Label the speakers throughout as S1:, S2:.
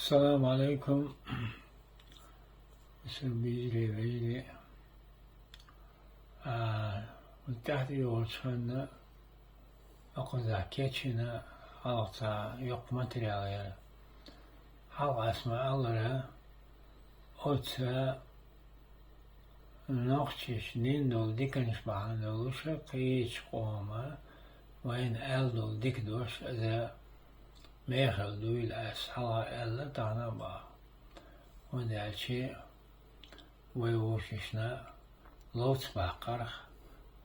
S1: Selamun Aleyküm. اسم بيجري تحت يوشنا أقول كيتشنا على يق ماتريال على اسمع الله أوتسا نقشش نيندول ديكنش بعندولش قيش قوما وين ألدول ديك دوش إذا ميخل دويل أس حلا ألا تانا با ودالشي ويوششنا لوتس باقرخ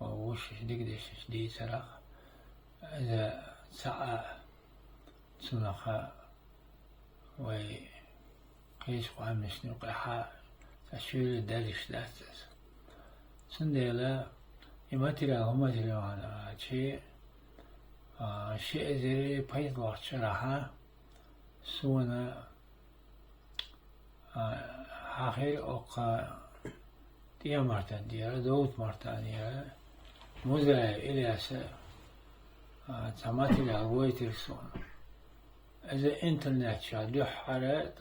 S1: ووشش ديكدشش دي سرخ إذا ساعة تنخا وي قيش قامش نقحا تشويل دالش داتس سنديلا يماتريال هماتريال أنا شيء شيء زي بيت لوحشراها سونا آخر أوقا ديا مرتان ديا دوت مرتان ديا مزرعة إلياس تماتي لعويتر سونا إذا إنترنت شادو حرة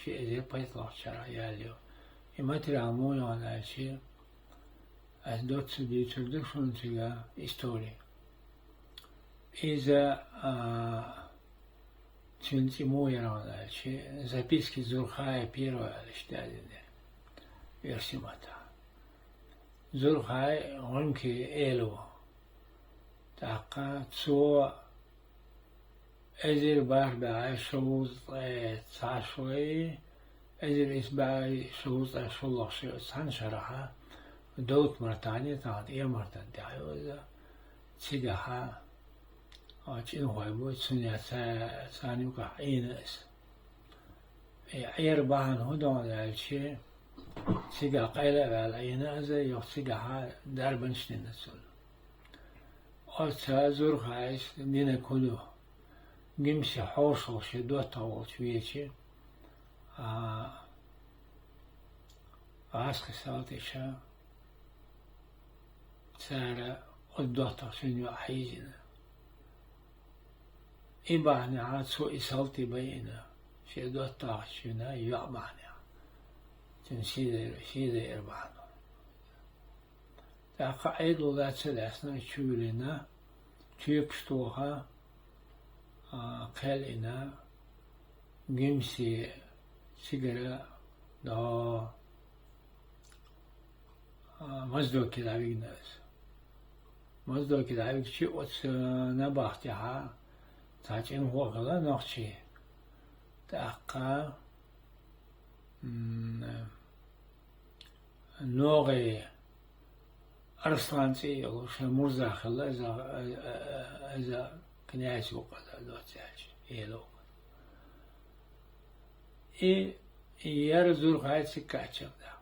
S1: شيء زي بيت لوحشراها ياليو يماتي لعمون على شيء از دوت سدي تردشون تيجا إستوري إذا تنتي مو يرانا شيء записки Зурхая первого лиштадина версимата. Зурхай ронки элу така цо эзер барда шоуз цашвей эзер избай шоуз шоллаш саншараха دوت مرتاني تاعت إيه مرتان تعيوزا تيجاها أجين هواي بو تسنيا سانيوكا إينس عير باهن هدون الشيء تيجا قيلة على إينس يو تيجاها دربن شنين السول أرتا زور خايس دينا كله جمسي حوش وشي دوتا وشويتي عاسق سالتشا سارة الدوتا شنو حيزنا إبعني عاد سوء سالتي بينا شي دوتا شنا يعبعني تنسيد إربعنا تقعد ذات سلاسنا شولنا تيبشتوها قالنا جمسي سيجرا دا مزدوك دعوي ناس مزدوك دعوي شيء وتس نباختها تاجين هو غلا نقشي تأقى نوغي أرسلانتي وش مرزا خلا إذا كنايس وقلا دوتاج إيلو يرزور غايت سكاتشب دا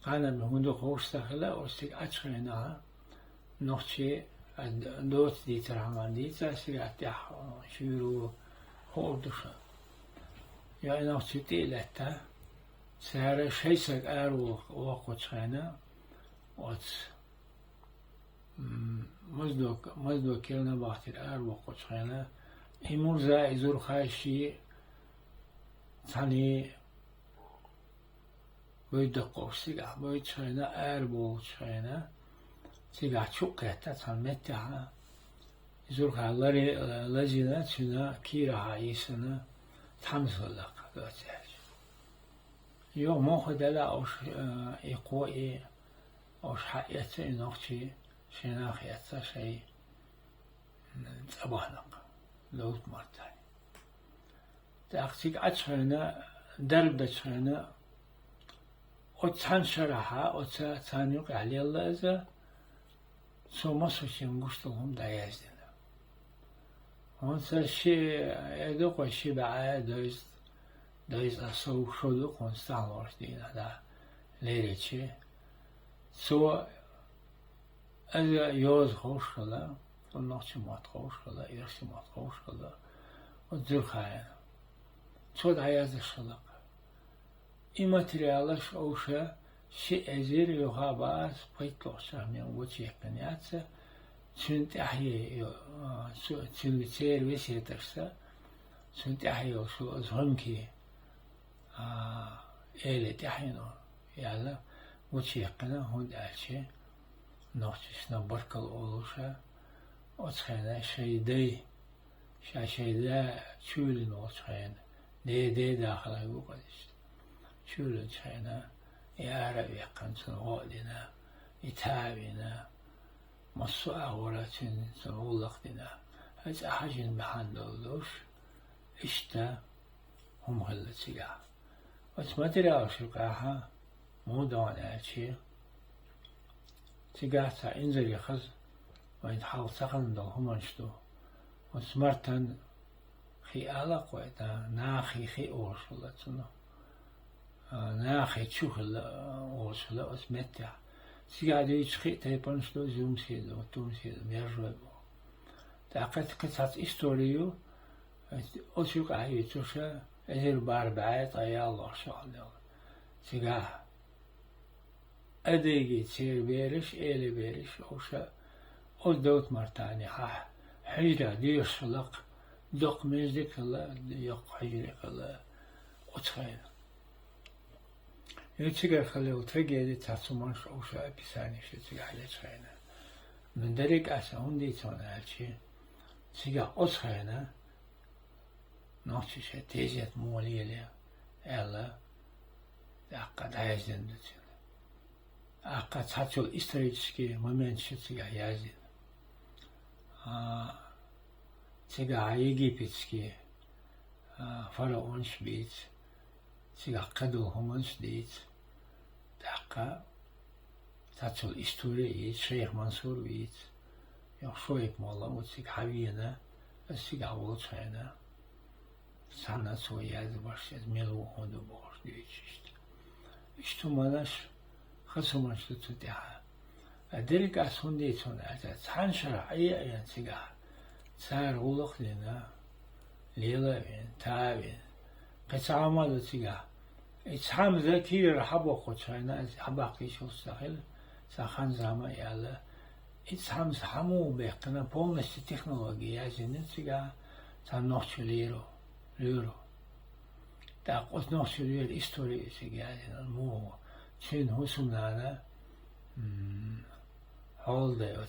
S1: قانا بهندو خوش تخلا وستك أتخينها نقشي دوت دي ترحمان دي تاسي أتيح شيرو هو دوشا يعني نقشي تيلتا سهر شيسك أرو وقت خينا واتس مزدو كيلنا باختر أرو وقت خينا إمور زائزور خايشي تاني ويدقو سيقع بويت خينا أربو خينا سيقع شوكتا تنمتها زورها لجنا تنا كيرا عيسنا تحمسل لك دوتاج يوم موخد لا أوش إقوئي أوش حقيقة نقشي شناخيتا شيء تبهنق لوت مرتاي تأخذك أتشغلنا درب أتشغلنا أتشان شرحها أتشانيوك علي الله إذا سو مصر شنقشتهم دايزدنا وانسا شي يدوق شي بعا دويز أصو شدو قنستان ورشدين دا ليريتشي سو أذا يوز خوش خلا ونقشي مات خوش خلا يرشي مات خوش خلا وتزور خاين سو دايز الشلق إماتريالش أوشا شيء أزير يخاباس بيتلوش من وجه كنياتسا سنت أحيي سنتير وسيترسا سنتحيو شو أزهمكي إيلي تحينو يالا وشيقنا هون أشي نوشنا بركل أولوشا وتخينا شيدي شيدا شولن وتخينا دي داخل يوقدش شولن تخينا يعرف يقن سنغولنا يتابعنا مصوع وراتين سنغولقنا هذا حاجة محان دولوش إشتا هم غلتيها وتمدري أشقاها مو دون أشي تيجاتا إنزل يخز وإن حاول سقن دو هم أنشتو وسمرتن خي ألق وإتا ناخي خي أورشلتنا ناخي تشوخل أورشل أسمتع تيجادي تخي تيبانشتو زوم سيدو توم سيدو ميرجوبو تاقت قصة إستوريو أشوق عيتوشا أزير باربعات أيا الله شاء تيجاه أديجي تسير بيرش إيلي بيرش أوشا أدوت مرتاني حجرة دير شلق دق مزدك الله يق حجرة الله أتخيل يتيجا خلي وترجع تاسمانش أوشا بيساني شو تيجا على تخيل من درك أسهون دي تونا هالشي تيجا أتخيل نوتشي شيء تيجت مولية ليه ألا أقد هايزن دتين أقد هاتشول إستريتشكي ممن شتيجا يازن تيجا يجيبتشكي فرعونش بيت تيجا قدو همنش ديت تاقا هاتشول إستوري شيخ منصور بيت يخشويك مولا وتيجا حبينا تيجا وطشينا سنة سوياد برشاد ملو هندو بورش ديشت اشتو ملاش خصومش تتدعى أدرك أسون ديتون أتا تحان شرعية ينتقع تسار غلق لنا ليلة تابين قطع عمالو تقع اتحام ذكي رحبو قطعنا حباقي شو ساخل ساخان زاما يالا اتحام سحمو بيقنا بولنش تكنولوجيا زينتقع تنوش ليرو تاقوت نوش لير إستوري سيجادين المو شين هو سمنانا هولدي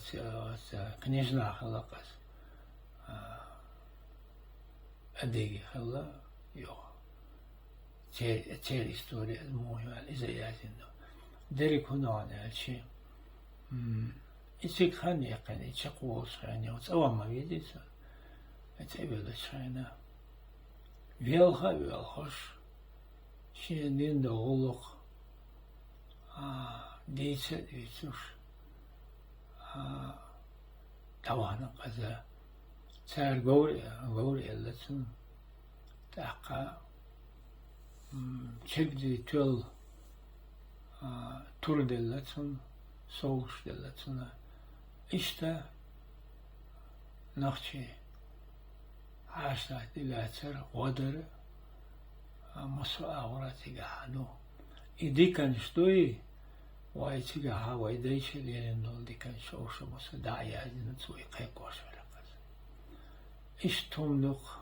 S1: كنيجنا خلقس أديجي خلا يو تير إستوري المهم إذا يازينو دريك هنا عن هالشي إتسيك خاني يقني إتشقوص خاني وتسوى ما بيديسا إتعبلش خانا ويلخش شين دين دو غلق ديتسا ديتسوش توانا قذا تار غوري اللتن تاقا تشبدي تول تور دلتن صوش دلتن إشتا نخشي عاشت دلاتر غدر مصر أغراتي قحانو إدي كان شتوي وايتي قحا وايديش لين دول دي كان شوش مصر داعي عزيزن تسوي قيقوش ولقز إش تملق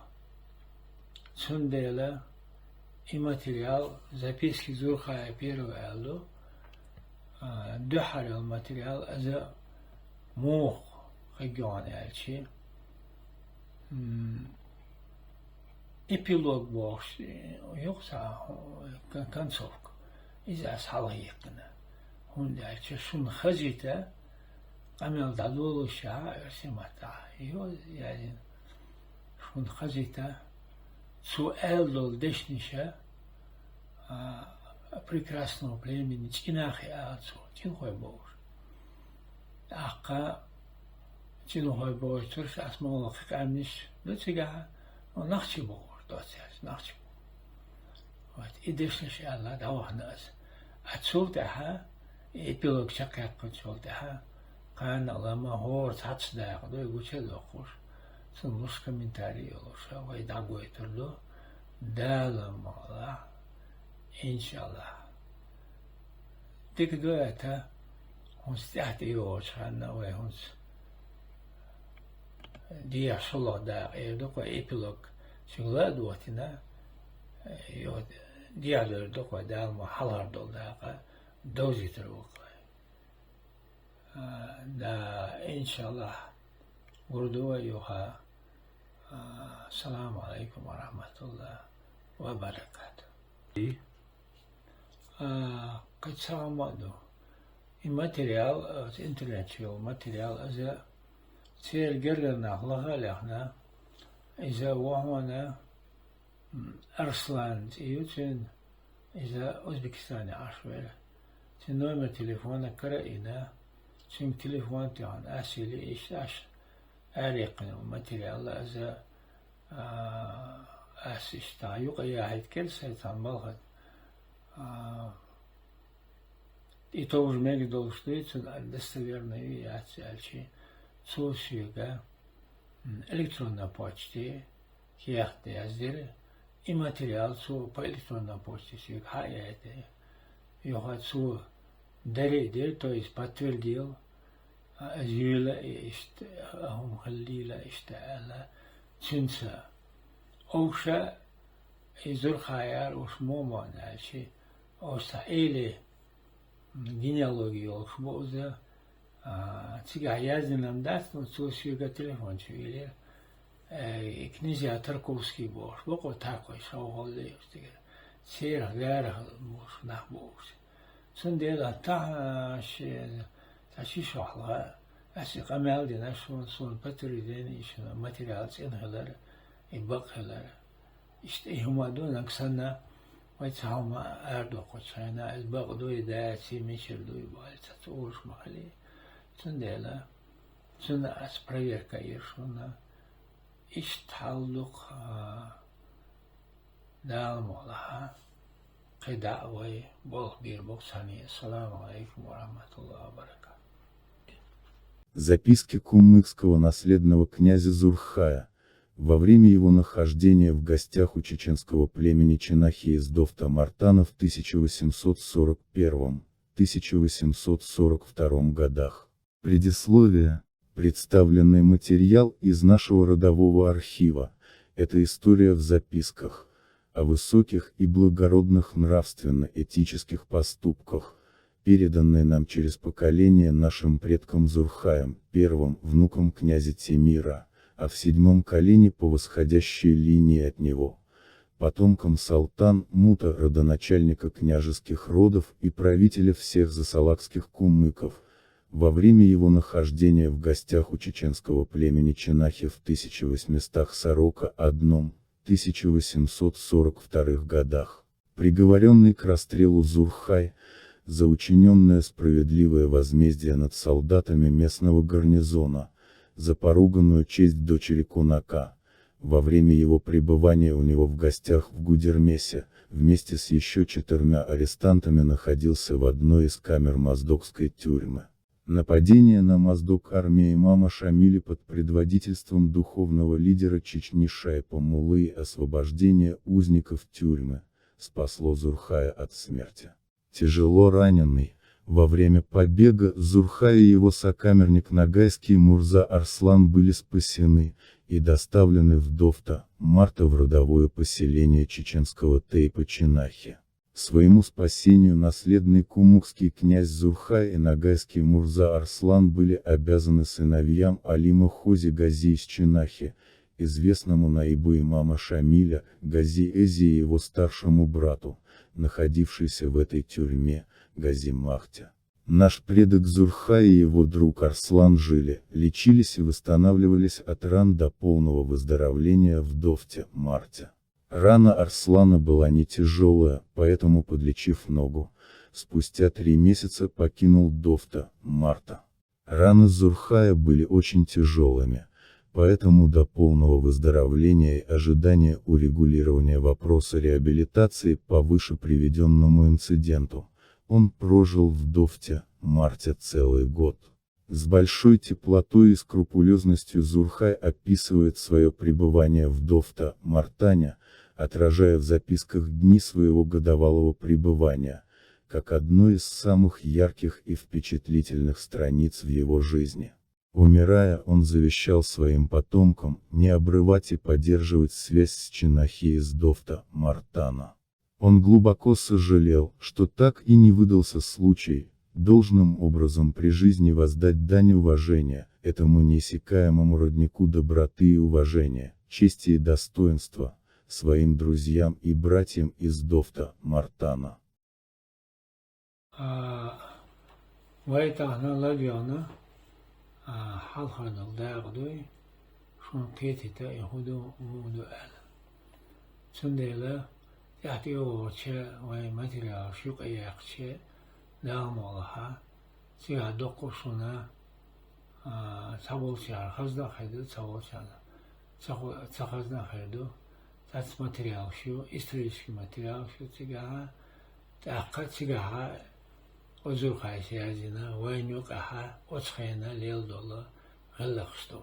S1: تنديلا и материал, записки Зурха первый алло, духарил материал, за мух регион эльчи, эпилог бокс, يقصى концовка, из أصحابه هون эльчи شون خزيته قمل دلول الشعائر سمتا يعني شون خزيته سؤال дол дешниша прекрасного племени Чинахи Ацу, Чинхой Бож. Ака Чинхой Бож, турш асмолах камниш, дотига, нахчи Бож, дотиас, нахчи. Вот, и дешниш Алла давахнас. Ацул таха, эпилог чакат кончол таха, кан алама хор цацда, дой гучел охуш. Сунуш комментарий олуша, вай дагой турлу, далам Аллах. إنشاءالله تقدرتا هنس تحت يوش خانا وهنس دي صلو دا يدوكو إيبلوك Şıkla duvatına diğerleri de koydu alma halar doldu dozitir bu da inşallah vurdu ve yuha selamu aleyküm ve rahmetullah ve berekatuhu. Kaçamadı. Material, intellectual material, إذا تصير قررنا أخلاقها لإحنا إذا وهنا أرسلان يوتين إذا أوزبكستاني عشوائي تنوم تليفون كرائنا تنوم تليفون تيان أسيلي إشتاش أريقنا material إذا أسيشتا يقيا هيد كل سيطان بلغت И то уже многие долгостоится достоверные вещи. Социуга, электронной почте, кияхты яздыры, и материал по электронной почте сюг хаяты. Йохат су даридер, то есть подтвердил, зюля ишт, ахум халлила иштаала, цинца. Оуша изур хаяр уж момана, оуша или генеалогия олшбоза, цигah yazdım dersten sosyolga telefon çeviriyor. Knizi Tarkovski boş, bak o Tarkoy şahol diyor işte. Seyir gayr boş, nah boş. Sen de da taşı şahla, asi kamel dina son patriden işin materyal senhalar, bakhalar. İşte humadun aksana ويتهاوم أردو قصينا البغدوي داتي مشر دوي بالتطورش محلي تنديلا تند أسبرير كاير شونا إيش تعلق دالم والها قدعوي بول بير بوكساني السلام عليكم ورحمة الله وبركاته.
S2: Записки кумыкского наследного князя Зурхая во время его нахождения в гостях у чеченского племени Ченахи из Довта Мартана в 1841-1842 годах. Предисловие. Представленный материал из нашего родового архива – это история в записках о высоких и благородных нравственно-этических поступках, переданные нам через поколение нашим предкам Зурхаем, первым внуком князя Темира, а в седьмом колене по восходящей линии от него, потомкам Салтан Мута, родоначальника княжеских родов и правителя всех засалакских кумыков, во время его нахождения в гостях у чеченского племени Ченахи в 1841-1842 годах. Приговоренный к расстрелу Зурхай, за учиненное справедливое возмездие над солдатами местного гарнизона, за поруганную честь дочери Кунака, во время его пребывания у него в гостях в Гудермесе, вместе с еще 4 арестантами находился в одной из камер моздокской тюрьмы. Нападение на Моздок армии имама Шамиля под предводительством духовного лидера Чечни Шайпа Муллы и освобождение узников тюрьмы, спасло Зурхая от смерти. Тяжело раненый, во время побега Зурхай и его сокамерник нагайский Мурза Арслан были спасены и доставлены в Довта, Марта, в родовое поселение чеченского Тейпа Ченахи. Своему спасению наследный кумыкский князь Зурхай и нагайский Мурза Арслан были обязаны сыновьям Алима Хози Гази из Ченахи, известному наибу имама Шамиля, Гази Эзи и его старшему брату, находившийся в этой тюрьме, Гази Махте. Наш предок Зурхай и его друг Арслан жили, лечились и восстанавливались от ран до полного выздоровления в Довте, Марте. Рана Арслана была не тяжелая, поэтому, подлечив ногу, спустя 3 месяца покинул Довта, Марта. Раны Зурхая были очень тяжелыми, поэтому до полного выздоровления и ожидания урегулирования вопроса реабилитации по выше приведенному инциденту, он прожил в Довте, Марте целый год. С большой теплотой и скрупулезностью Зурхай описывает свое пребывание в Довта, Мартане, отражая в записках дни своего годовалого пребывания, как одно из самых ярких и впечатлительных страниц в его жизни. Умирая, он завещал своим потомкам не обрывать и поддерживать связь с Чинахи из Довта, Мартана. Он глубоко сожалел, что так и не выдался случай, должным образом при жизни воздать дань уважения этому неиссякаемому роднику доброты и уважения, чести и достоинства, своим друзьям и братьям из Довта, Мартана.
S1: ويتغنى لديانا حلقنا الداغدوي شون كيتتا يهودو مودو آل سنديلا تحتي وغتشا ويمتلا شوق يقشا داغم والها سيها دوقو شونا تابول شعر خزدا خيدو تابول شعر تخزدا خيدو تاتس ماتريال شو исторический материал شو تيجاها تأقل تيجاها وزور خايسي عزينا وينيوك أحا وصخينا ليل دولا غلقشتو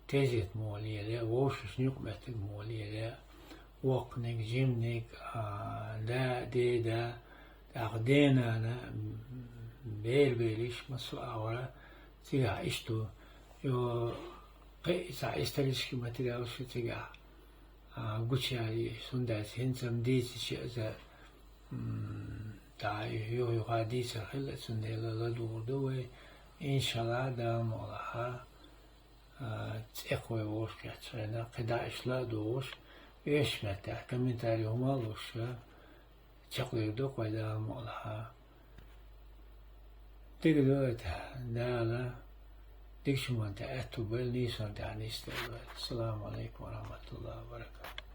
S1: تيزيت مولي لي ووشش نيوك مهتك مولي لي وقنك جيمنك دا دي دا تاقدينا أنا بيليش مسو أورا تيجا إشتو يو قيسا исторический материал شو تيجا قوشي سنداس هنسم ديسي شئزا تعي يو غاديس خلة سنديلا لدور دوي إن شاء الله دام والها تأخوي وش كتشينا قداش لا دوش إيش متى كمنتاري هما لوش تقول دوك ودام والها تقدر دالا ديك شو من تأتو بل نيسان تعني السلام عليكم ورحمة الله وبركاته.